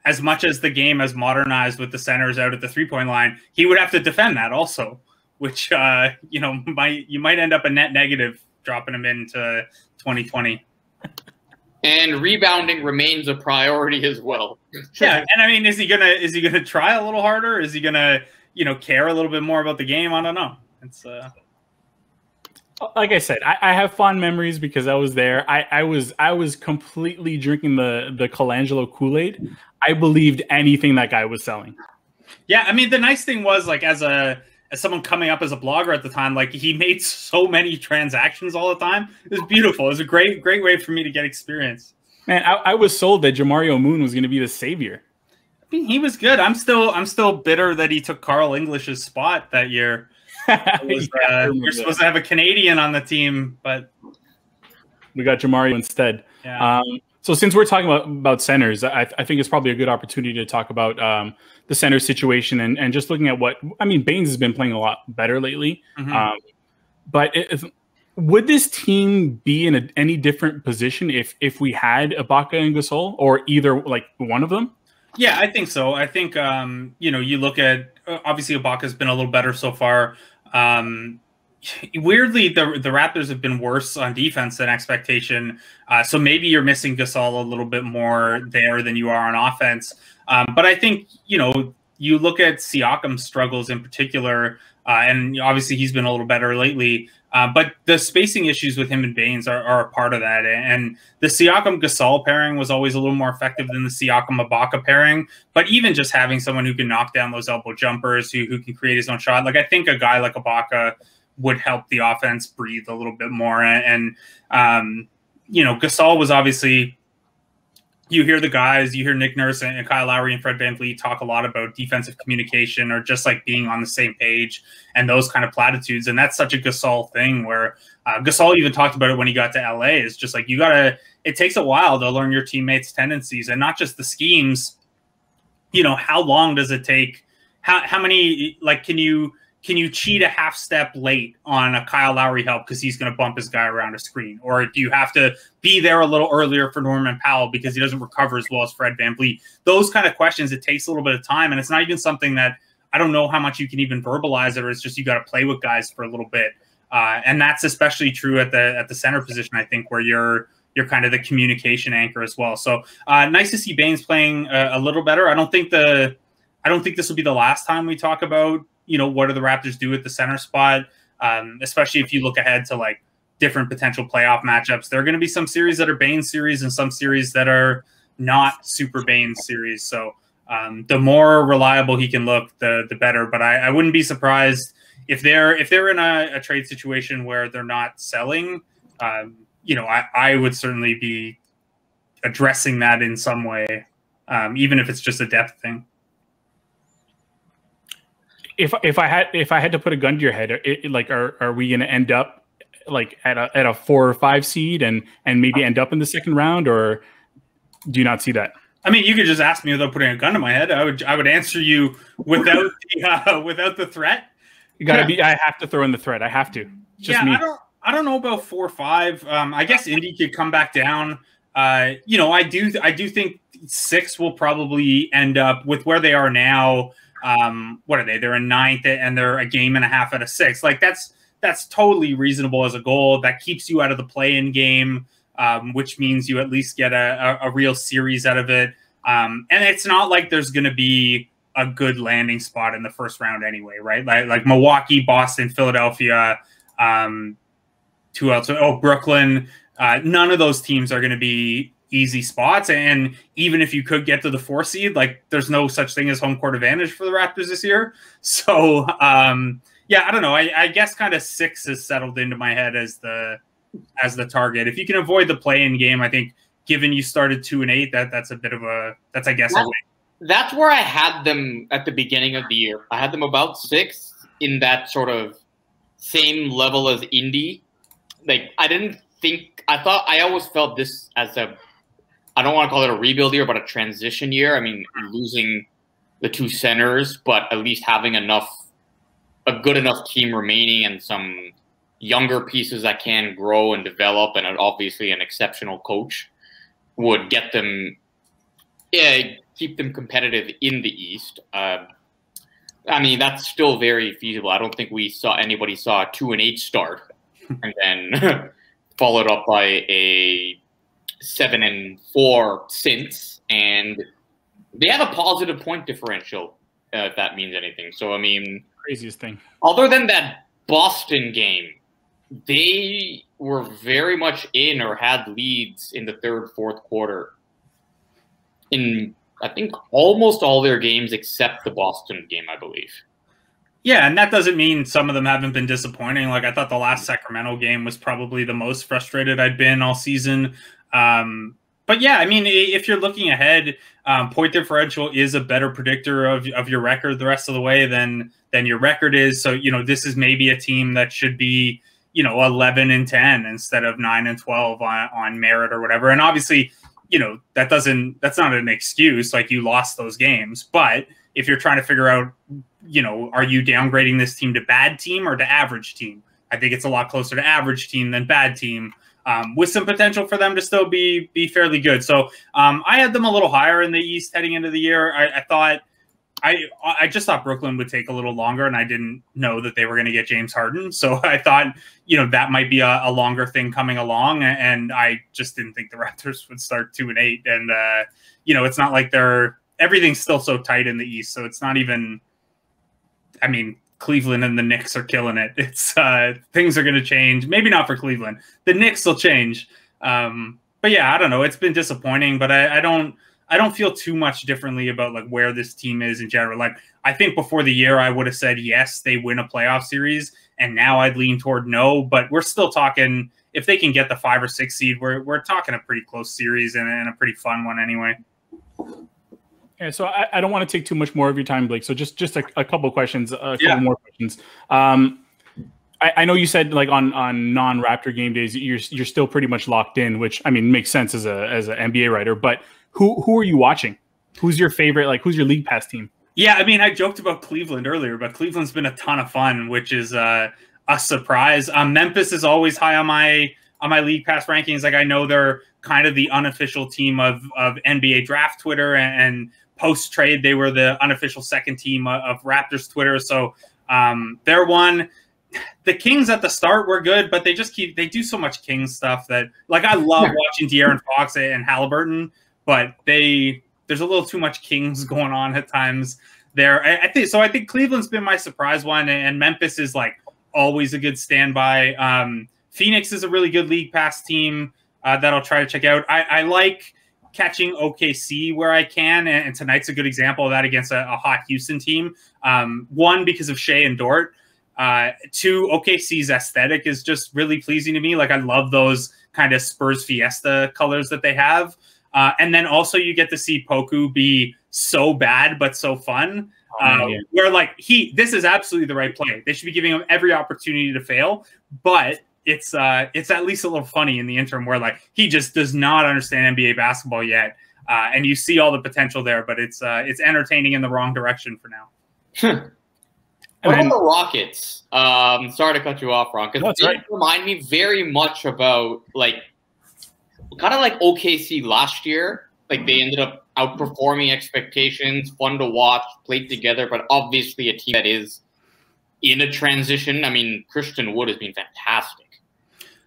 as much as the game has modernized with the centers out at the 3-point line, he would have to defend that also, which, you might end up a net negative dropping him into 2020. And rebounding remains a priority as well. Yeah, and I mean, is he gonna try a little harder? Is he gonna, care a little bit more about the game? I don't know. It's like I said, I have fond memories because I was there. I was completely drinking the Colangelo Kool-Aid. I believed anything that guy was selling. Yeah, I mean, the nice thing was, like, as a as someone coming up as a blogger at the time, like he made so many transactions all the time. It was beautiful. It was a great way for me to get experience. Man, I was sold that Jamario Moon was going to be the savior. I mean, he was good. I'm still bitter that he took Carl English's spot that year. You're supposed to have a Canadian on the team, but we got Jamario instead. Yeah. So since we're talking about centers, I think it's probably a good opportunity to talk about the center situation and just looking at Baines has been playing a lot better lately. But would this team be in any different position if we had Ibaka and Gasol, or either like one of them? Yeah, I think so. I think you look at obviously Ibaka's been a little better so far. Weirdly, the Raptors have been worse on defense than expectation. So maybe you're missing Gasol a little bit more there than you are on offense. But I think, you look at Siakam's struggles in particular, and obviously he's been a little better lately. But the spacing issues with him and Baines are a part of that. And the Siakam-Gasol pairing was always a little more effective than the Siakam-Ibaka pairing. But even just having someone who can knock down those elbow jumpers, who can create his own shot, like I think a guy like Ibaka would help the offense breathe a little bit more. And Gasol was obviously, you hear the guys, you hear Nick Nurse and Kyle Lowry and Fred VanVleet talk a lot about defensive communication or just like being on the same page and those kind of platitudes. And that's such a Gasol thing where Gasol even talked about it when he got to LA. It's just like, it takes a while to learn your teammates' tendencies and not just the schemes. How long does it take? How many, like, can you cheat a half step late on a Kyle Lowry help because he's going to bump his guy around a screen? Or do you have to be there a little earlier for Norman Powell because he doesn't recover as well as Fred VanVleet? Those kind of questions, it takes a little bit of time. And it's not even something that I don't know how much you can even verbalize it, or it's just you got to play with guys for a little bit. And that's especially true at the center position, I think, where you're kind of the communication anchor as well. So nice to see Baines playing a little better. I don't think this will be the last time we talk about what do the Raptors do at the center spot, especially if you look ahead to like different potential playoff matchups. There are going to be some series that are Baines series and some series that are not super Baines series. So the more reliable he can look, the better. But I wouldn't be surprised if they're in a trade situation where they're not selling. I would certainly be addressing that in some way, even if it's just a depth thing. If I had to put a gun to your head, are we going to end up like at a 4 or 5 seed and maybe end up in the second round, or do you not see that? I mean, you could just ask me without putting a gun to my head. I would answer you without the threat. You got to be. I have to throw in the threat. I have to. Just me. I don't know about 4 or 5. I guess Indy could come back down. I do think 6 will probably end up with where they are now. What are they? They're in 9th and they're a game and a half out of 6. Like that's totally reasonable as a goal. That keeps you out of the play-in game, which means you at least get a real series out of it. And it's not like there's going to be a good landing spot in the first round anyway, right? Like Milwaukee, Boston, Philadelphia, who else? Oh, Brooklyn. None of those teams are going to be easy spots. And even if you could get to the 4 seed, like there's no such thing as home court advantage for the Raptors this year. So yeah, I don't know. I guess kind of 6 is settled into my head as the target. If you can avoid the play-in game, I think given you started 2 and 8, that's I guess a win. That's where I had them at the beginning of the year. I had them about 6 in that sort of same level as Indy. Like I always felt this as I don't want to call it a rebuild year, but a transition year. I mean, losing the 2 centers, but at least having a good enough team remaining and some younger pieces that can grow and develop, and obviously an exceptional coach would get them, keep them competitive in the East. I mean, that's still very feasible. I don't think anybody saw a 2 and 8 start and then followed up by a 7 and 4 since, and they have a positive point differential, if that means anything. So, I mean, craziest thing. Other than that Boston game, they were very much in or had leads in the 3rd, 4th quarter in, I think, almost all their games except the Boston game, I believe. Yeah, and that doesn't mean some of them haven't been disappointing. Like I thought the last Sacramento game was probably the most frustrated I'd been all season. But yeah, I mean, if you're looking ahead, point differential is a better predictor of your record the rest of the way than your record is. So, you know, this is maybe a team that should be, you know, 11-10 instead of 9-12 on merit or whatever. And obviously, you know, that's not an excuse. Like you lost those games, but if you're trying to figure out, you know, are you downgrading this team to bad team or to average team? I think it's a lot closer to average team than bad team. With some potential for them to still be fairly good. So I had them a little higher in the East heading into the year. I just thought Brooklyn would take a little longer, and I didn't know that they were going to get James Harden. So I thought, you know, that might be a longer thing coming along, and I just didn't think the Raptors would start 2-8. And you know, it's not like everything's still so tight in the East, so it's not even. I mean, Cleveland and the Knicks are killing it. It's things are going to change. Maybe not for Cleveland. The Knicks will change. But yeah, I don't know. It's been disappointing, but I don't feel too much differently about like where this team is in general. Like I think before the year, I would have said yes, they win a playoff series, and now I'd lean toward no. But we're still talking if they can get the 5 or 6 seed. We're talking a pretty close series and a pretty fun one anyway. Yeah, so I don't want to take too much more of your time, Blake. So just a couple questions, couple more questions. I know you said like on non-Raptor game days, you're still pretty much locked in, which I mean makes sense as an NBA writer. But who are you watching? Who's your favorite? Like who's your League Pass team? Yeah, I mean I joked about Cleveland earlier, but Cleveland's been a ton of fun, which is a surprise. Memphis is always high on my League Pass rankings. Like I know they're kind of the unofficial team of NBA Draft Twitter and post trade, they were the unofficial second team of Raptors Twitter. So they're one. The Kings at the start were good, but they do so much Kings stuff that like I love watching De'Aaron Fox and Halliburton, but there's a little too much Kings going on at times there. I think Cleveland's been my surprise one, and Memphis is like always a good standby. Phoenix is a really good League Pass team that I'll try to check out. I like catching OKC where I can, and tonight's a good example of that against a hot Houston team. One, because of Shea and Dort. Two, OKC's aesthetic is just really pleasing to me. Like I love those kind of Spurs Fiesta colors that they have. And then also you get to see Poku be so bad but so fun. Where like this is absolutely the right play. They should be giving him every opportunity to fail, but it's at least a little funny in the interim where like he just does not understand NBA basketball yet, and you see all the potential there, but it's entertaining in the wrong direction for now. What about the Rockets? Sorry to cut you off, Ron, because they remind me very much about like kind of like OKC last year. Like they ended up outperforming expectations, fun to watch, played together, but obviously a team that is in a transition. I mean, Christian Wood has been fantastic.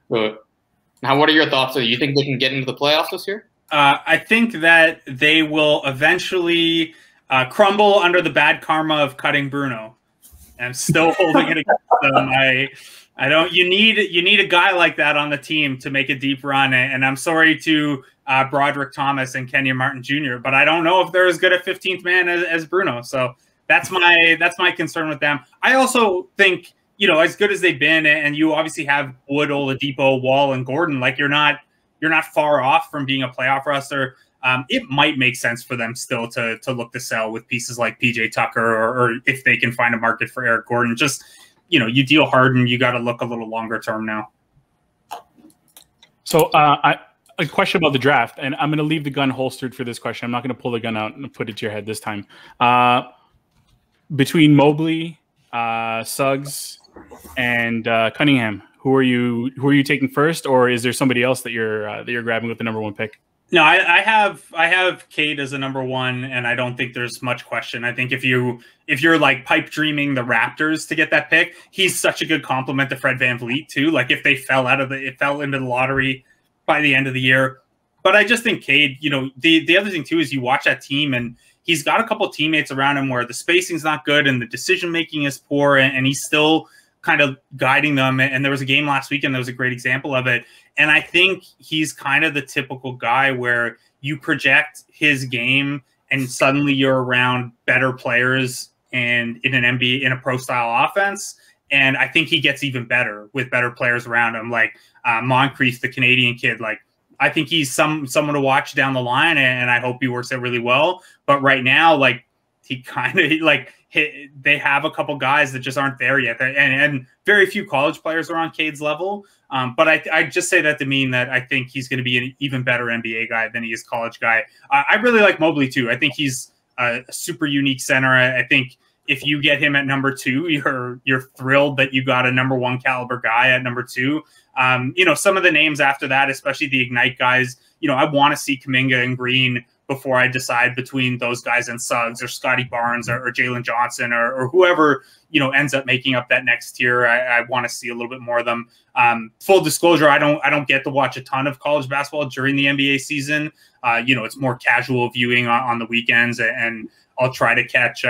But now, what are your thoughts? Do you think they can get into the playoffs this year? I think that they will eventually crumble under the bad karma of cutting Bruno. I'm still holding it against them. I don't. You need a guy like that on the team to make a deep run. And I'm sorry to Broderick Thomas and Kenyon Martin Jr., but I don't know if they're as good at 15th man as Bruno. So that's my concern with them. I also think, you know, as good as they've been, and you obviously have Wood, Oladipo, Wall, and Gordon, like you're not far off from being a playoff roster. It might make sense for them still to look to sell with pieces like PJ Tucker, or if they can find a market for Eric Gordon. Just, you know, you deal Harden, you got to look a little longer term now. So a question about the draft, and I'm going to leave the gun holstered for this question. I'm not going to pull the gun out and put it to your head this time. Between Mobley, Suggs, and Cunningham, who are you taking first, or is there somebody else that you're grabbing with the number 1 pick? No, I have Cade as a number 1, and I don't think there's much question. I think if you're like pipe dreaming the Raptors to get that pick, he's such a good compliment to Fred VanVleet too. Like if they fell into the lottery by the end of the year. But I just think Cade, you know, the other thing too is you watch that team and he's got a couple of teammates around him where the spacing's not good and the decision making is poor, and he's still kind of guiding them. And there was a game last weekend that was a great example of it. And I think he's kind of the typical guy where you project his game and suddenly you're around better players and in an NBA, in a pro style offense. And I think he gets even better with better players around him, like Moncrief, the Canadian kid. Like, I think he's someone to watch down the line, and I hope he works out really well. But right now, like, he kind of they have a couple guys that just aren't there yet, and very few college players are on Cade's level. But I just say that to mean that I think he's going to be an even better NBA guy than he is college guy. I really like Mobley too. I think he's a super unique center. I think if you get him at number 2, you're thrilled that you got a number 1 caliber guy at number 2. You know, some of the names after that, especially the Ignite guys, you know, I want to see Kuminga and Green before I decide between those guys and Suggs or Scotty Barnes or Jalen Johnson or whoever, you know, ends up making up that next tier. I want to see a little bit more of them. Full disclosure, I don't get to watch a ton of college basketball during the NBA season. You know, it's more casual viewing on the weekends, and I'll try to catch,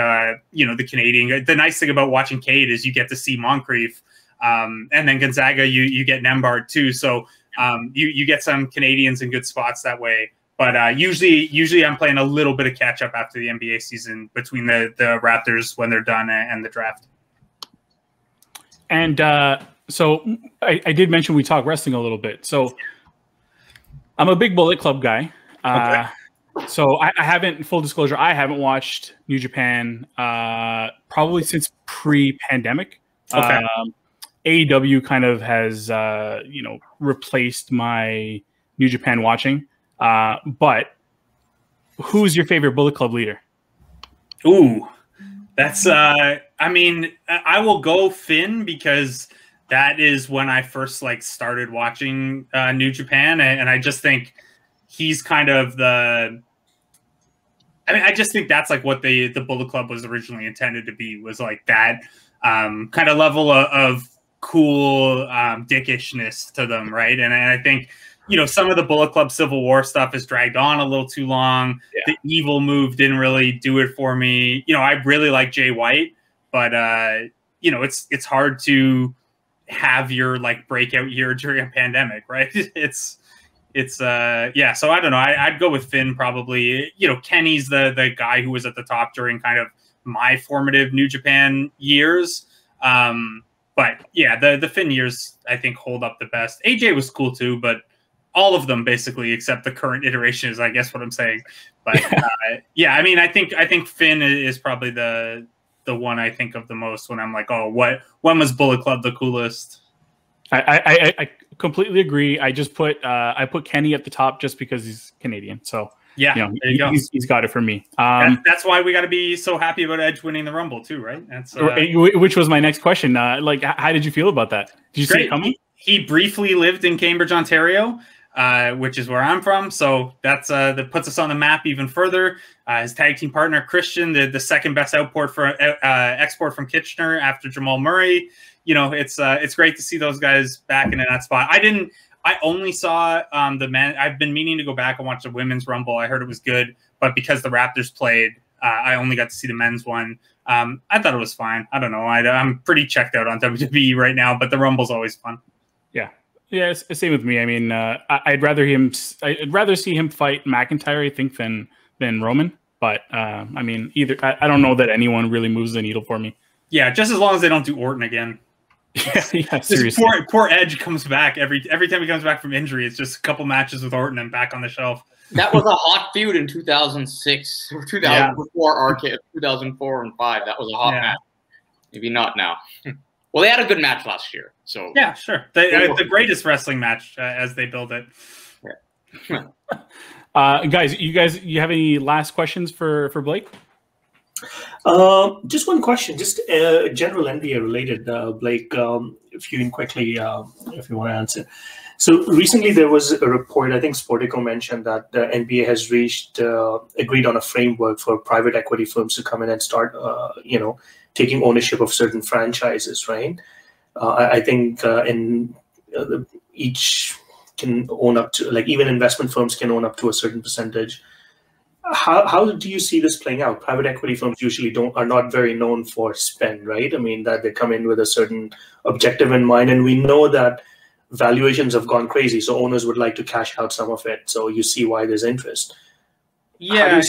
you know, the Canadian. The nice thing about watching Cade is you get to see Moncrief, and then Gonzaga, you get Nembhard too. So you get some Canadians in good spots that way. But usually I'm playing a little bit of catch up after the NBA season between the Raptors when they're done and the draft. And so I did mention we talk wrestling a little bit. So I'm a big Bullet Club guy. Okay. So I haven't, full disclosure, I haven't watched New Japan probably since pre-pandemic. Okay. AEW kind of has, you know, replaced my New Japan watching. But who's your favorite Bullet Club leader? Ooh, that's, I mean, I will go Finn because that is when I first like started watching New Japan. And I just think he's kind of I just think that's like what the Bullet Club was originally intended to be, was like that kind of level of cool dickishness to them. Right. And I think, you know, some of the Bullet Club Civil War stuff has dragged on a little too long. Yeah. The evil move didn't really do it for me. You know, I really like Jay White, but you know, it's hard to have your like breakout year during a pandemic, right? It's yeah. So I don't know. I'd go with Finn probably. You know, Kenny's the guy who was at the top during kind of my formative New Japan years. But yeah, the Finn years I think hold up the best. AJ was cool too, but all of them basically, except the current iteration, is I guess what I'm saying. But yeah, I mean, I think Finn is probably the one I think of the most when I'm like, oh, when was Bullet Club the coolest? I completely agree. I just put Kenny at the top just because he's Canadian. So yeah, you know, there you go. He's got it for me. That's why we got to be so happy about Edge winning the Rumble too, right? That's which was my next question. Like, how did you feel about that? Did you see it coming? He briefly lived in Cambridge, Ontario, which is where I'm from. So that puts us on the map even further. His tag team partner, Christian, the second best export from Kitchener after Jamal Murray. You know, it's great to see those guys back in that spot. I only saw the men. I've been meaning to go back and watch the women's Rumble. I heard it was good, but because the Raptors played, I only got to see the men's one. I thought it was fine. I don't know. I'm pretty checked out on WWE right now, but the Rumble's always fun. Yeah, it's the same with me. I mean, I'd rather see him fight McIntyre, I think, than Roman. But I mean, I don't know that anyone really moves the needle for me. Yeah, just as long as they don't do Orton again. Yeah, seriously. Poor Edge comes back every time he comes back from injury. It's just a couple matches with Orton and back on the shelf. That was a hot feud in 2006 or 2004, 2004 and 5. That was a hot match. Maybe not now. Well, they had a good match last year, so yeah, sure. The greatest wrestling match as they build it. Yeah. Guys, you have any last questions for Blake? Just one question, just general NBA related, Blake. If you can quickly, if you want to answer. So recently there was a report, I think Sportico mentioned that the NBA has agreed on a framework for private equity firms to come in and start, taking ownership of certain franchises, right? I think each can own up to, like, even investment firms can own up to a certain percentage. How do you see this playing out? Private equity firms usually are not very known for spend, right? I mean, that they come in with a certain objective in mind, and we know that valuations have gone crazy, so owners would like to cash out some of it. So you see why there's interest. Yeah,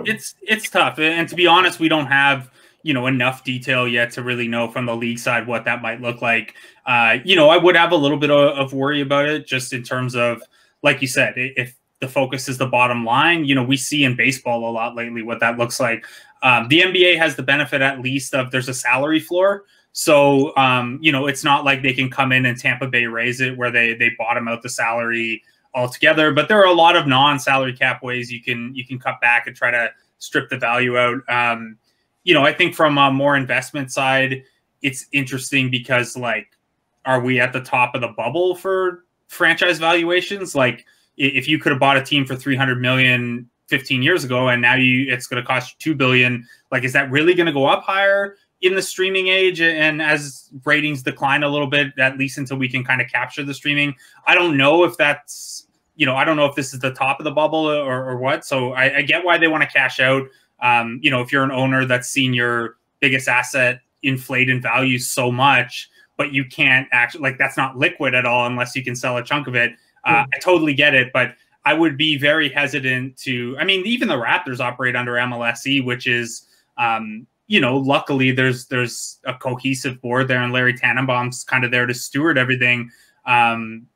it's tough, and to be honest, we don't have enough detail yet to really know from the league side what that might look like. I would have a little bit of worry about it, just in terms of, like you said, if the focus is the bottom line. We see in baseball a lot lately what that looks like. The NBA has the benefit, at least, of there's a salary floor. So, it's not like they can come in and Tampa Bay raise it where they bottom out the salary altogether. But there are a lot of non-salary cap ways you can cut back and try to strip the value out. I think from a more investment side, it's interesting because, like, are we at the top of the bubble for franchise valuations? Like, if you could have bought a team for $300 million 15 years ago, and now it's going to cost you $2 billion, like, is that really going to go up higher in the streaming age? And as ratings decline a little bit, at least until we can kind of capture the streaming, I don't know if that's, I don't know if this is the top of the bubble or what. So I get why they want to cash out. If you're an owner that's seen your biggest asset inflate in value so much, but you can't actually, like, that's not liquid at all unless you can sell a chunk of it. I totally get it, but I would be very hesitant to, even the Raptors operate under MLSE, which is, luckily there's a cohesive board there, and Larry Tannenbaum's kind of there to steward everything. And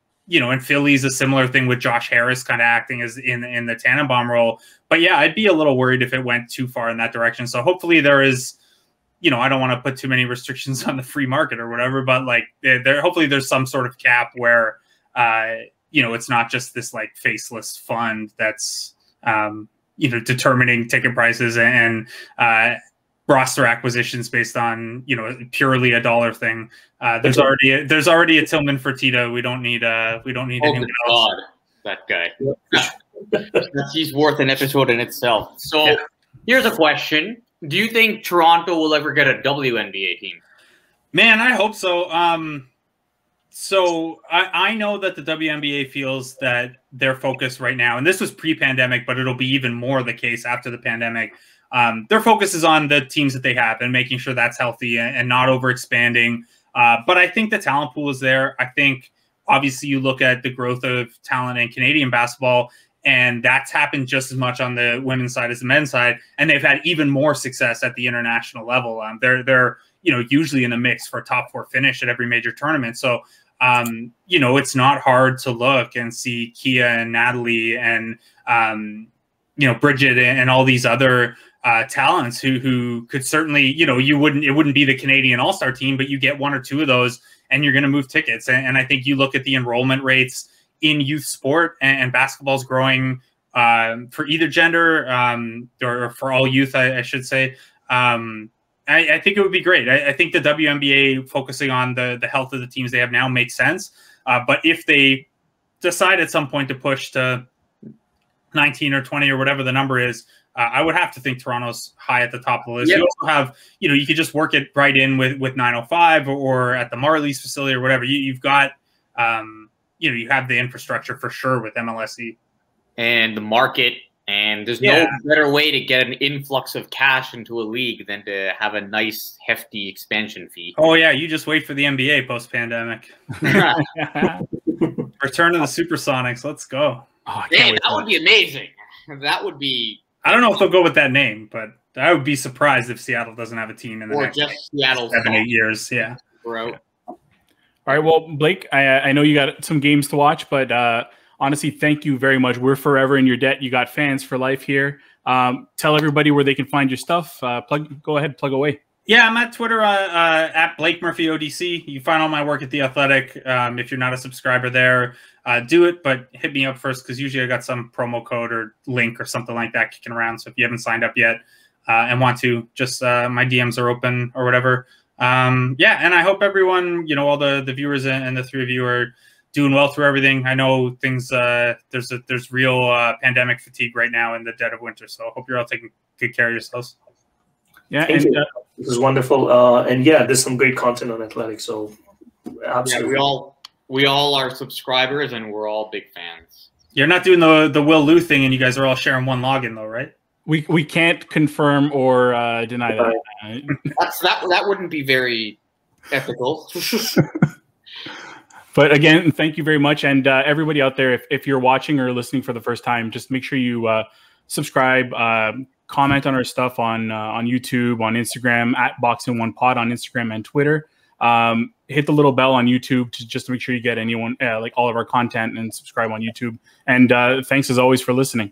Philly's a similar thing with Josh Harris kind of acting as in the Tannenbaum role. But yeah, I'd be a little worried if it went too far in that direction. So hopefully there is, I don't want to put too many restrictions on the free market or whatever, but like hopefully there's some sort of cap where, it's not just this like faceless fund that's, determining ticket prices and roster acquisitions based on, purely a dollar thing. There's already a Tillman Fertitta. We don't need anyone else. God, that guy. He's worth an episode in itself. So here's a question. Do you think Toronto will ever get a WNBA team? Man, I hope so. So I know that the WNBA feels that their focus right now, and this was pre-pandemic, but it'll be even more the case after the pandemic. Their focus is on the teams that they have and making sure that's healthy and not overexpanding. But I think the talent pool is there. I think obviously you look at the growth of talent in Canadian basketball, and that's happened just as much on the women's side as the men's side. And they've had even more success at the international level. They're usually in the mix for a top 4 finish at every major tournament. So, it's not hard to look and see Kia and Natalie and, Bridget and all these other talents who could certainly, it wouldn't be the Canadian All-Star team, but you get 1 or 2 of those and you're going to move tickets. And I think you look at the enrollment rates in youth sport, and basketball's growing for either gender or for all youth, I should say. I think it would be great. I think the WNBA focusing on the health of the teams they have now makes sense. But if they decide at some point to push to 19 or 20 or whatever the number is, I would have to think Toronto's high at the top of the list. Yep. You also have, you could just work it right in with 905 or at the Marlies facility or whatever. You've got, you have the infrastructure for sure with MLSE. And the market. And there's no better way to get an influx of cash into a league than to have a nice, hefty expansion fee. Oh, yeah. You just wait for the NBA post-pandemic. Return to the Supersonics. Let's go. Oh, that would be amazing. That would be... I don't know if they'll go with that name, but I would be surprised if Seattle doesn't have a team in the next just Seattle 7-8 years. Yeah. Bro. All right. Well, Blake, I know you got some games to watch, but... honestly, thank you very much. We're forever in your debt. You got fans for life here. Tell everybody where they can find your stuff. Go ahead, plug away. Yeah, I'm at Twitter at Blake Murphy ODC. You can find all my work at The Athletic. If you're not a subscriber there, do it, but hit me up first because usually I got some promo code or link or something like that kicking around. So if you haven't signed up yet and want to, just my DMs are open or whatever. And I hope everyone, all the viewers and the 3 of you are doing well through everything. I know things, there's real pandemic fatigue right now in the dead of winter. So I hope you're all taking good care of yourselves. Yeah. This is wonderful. And there's some great content on Athletic. So absolutely. Yeah, we all are subscribers and we're all big fans. You're not doing the Will Liu thing and you guys are all sharing one login though, right? We can't confirm or deny that. That wouldn't be very ethical. But again, thank you very much. And everybody out there, if you're watching or listening for the first time, just make sure you subscribe, comment on our stuff on YouTube, on Instagram, at Boxing One Pod on Instagram and Twitter. Hit the little bell on YouTube just to make sure you get like all of our content, and subscribe on YouTube. And thanks as always for listening.